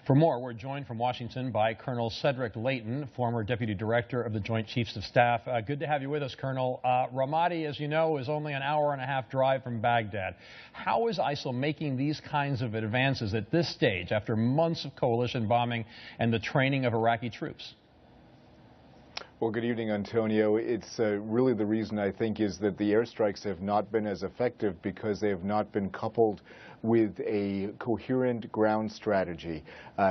For more, we're joined from Washington by Colonel Cedric Leighton, former Deputy Director of the Joint Chiefs of Staff. Good to have you with us, Colonel. Ramadi, as you know, is only an hour-and-a-half drive from Baghdad. How is ISIL making these kinds of advances at this stage after months of coalition bombing and the training of Iraqi troops? Well, good evening, Antonio. It's really the reason, I think, is that the airstrikes have not been as effective because they have not been coupled with a coherent ground strategy.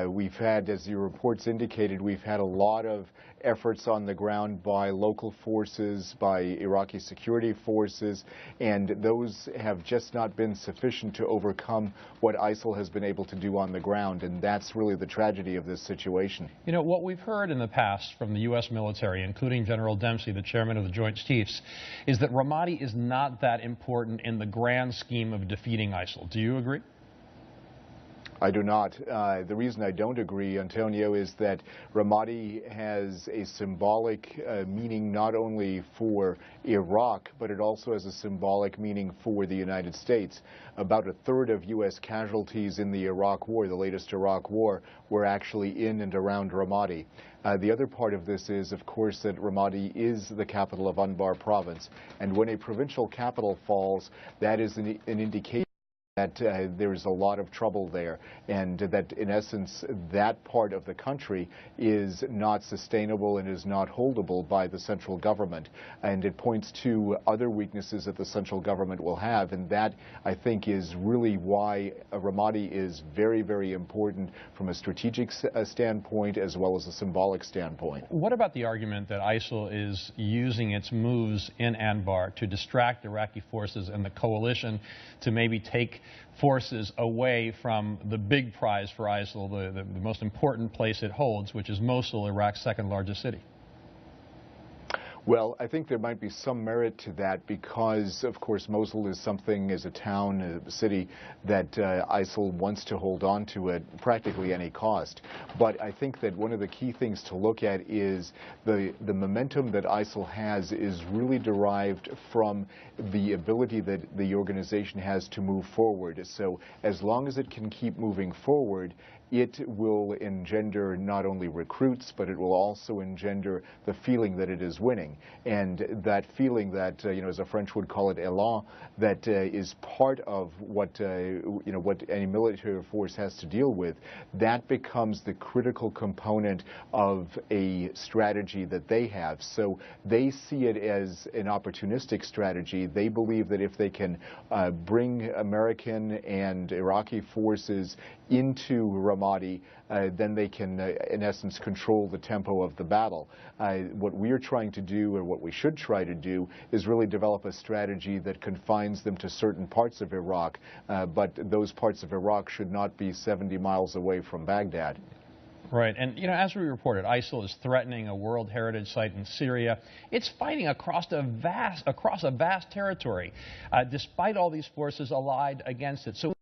We've had, as your reports indicated, we've had a lot of efforts on the ground by local forces, by Iraqi security forces, and those have just not been sufficient to overcome what ISIL has been able to do on the ground, and that's really the tragedy of this situation. You know, what we've heard in the past from the U.S. military, including General Dempsey, the chairman of the Joint Chiefs, is that Ramadi is not that important in the grand scheme of defeating ISIL. Do you agree? I do not. The reason I don't agree, Antonio, is that Ramadi has a symbolic meaning not only for Iraq, but it also has a symbolic meaning for the United States. About a third of U.S. casualties in the Iraq War, the latest Iraq War, were actually in and around Ramadi. The other part of this is, of course, that Ramadi is the capital of Anbar province. And when a provincial capital falls, that is an indication that there is a lot of trouble there, and that in essence that part of the country is not sustainable and is not holdable by the central government, and it points to other weaknesses that the central government will have, and that I think is really why Ramadi is very, very important from a strategic standpoint as well as a symbolic standpoint. What about the argument that ISIL is using its moves in Anbar to distract Iraqi forces and the coalition to maybe take forces away from the big prize for ISIL, the most important place it holds, which is Mosul, Iraq's second largest city? Well, I think there might be some merit to that because, of course, Mosul is something, as a town, a city, that ISIL wants to hold on to at practically any cost. But I think that one of the key things to look at is the momentum that ISIL has is really derived from the ability that the organization has to move forward. So as long as it can keep moving forward, it will engender not only recruits, but it will also engender the feeling that it is winning. And that feeling that, as a French would call it, élan, that is part of what, what any military force has to deal with, that becomes the critical component of a strategy that they have. So they see it as an opportunistic strategy. They believe that if they can bring American and Iraqi forces into Ramadi, then they can, in essence, control the tempo of the battle. What we're trying to do, or what we should try to do, is really develop a strategy that confines them to certain parts of Iraq, but those parts of Iraq should not be 70 miles away from Baghdad. Right, and as we reported, ISIL is threatening a World Heritage Site in Syria. It's fighting across a vast territory, despite all these forces allied against it. So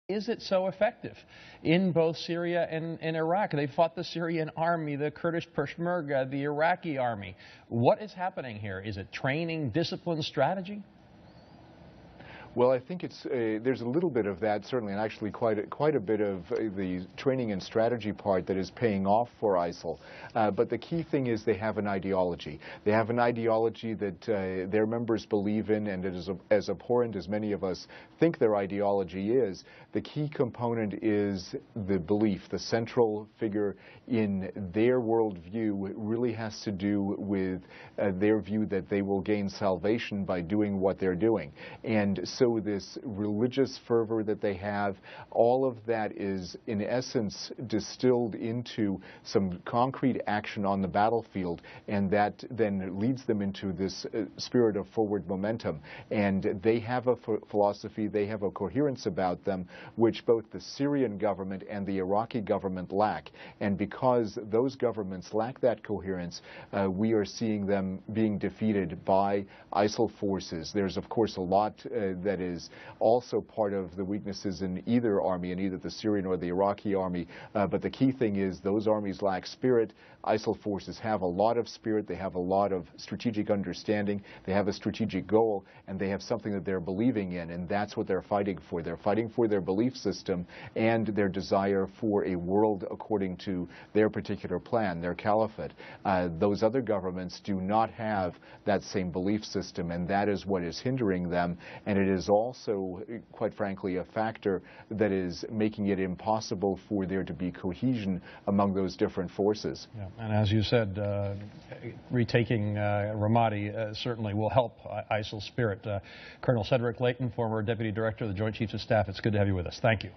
is it so effective in both Syria and Iraq? They fought the Syrian army, the Kurdish Peshmerga, the Iraqi army. What is happening here? Is it training, discipline, strategy? Well, I think it's there's a little bit of that, certainly, and actually quite a bit of the training and strategy part that is paying off for ISIL. But the key thing is they have an ideology. They have an ideology that their members believe in, and it is as abhorrent as many of us think their ideology is. The key component is the belief. The central figure in their worldview really has to do with their view that they will gain salvation by doing what they're doing. And so this religious fervor that they have, all of that is in essence distilled into some concrete action on the battlefield, and that then leads them into this spirit of forward momentum. And they have a philosophy, they have a coherence about them, which both the Syrian government and the Iraqi government lack. And because those governments lack that coherence, we are seeing them being defeated by ISIL forces. There's, of course, a lot that that is also part of the weaknesses in either army, in either the Syrian or the Iraqi army. But the key thing is those armies lack spirit. ISIL forces have a lot of spirit. They have a lot of strategic understanding. They have a strategic goal, and they have something that they're believing in, and that's what they're fighting for. They're fighting for their belief system and their desire for a world according to their particular plan, their caliphate. Those other governments do not have that same belief system, and that is what is hindering them. And it is also, quite frankly, a factor that is making it impossible for there to be cohesion among those different forces. Yeah. And as you said, retaking Ramadi certainly will help ISIL's spirit. Colonel Cedric Leighton, former Deputy Director of the Joint Chiefs of Staff, it's good to have you with us. Thank you.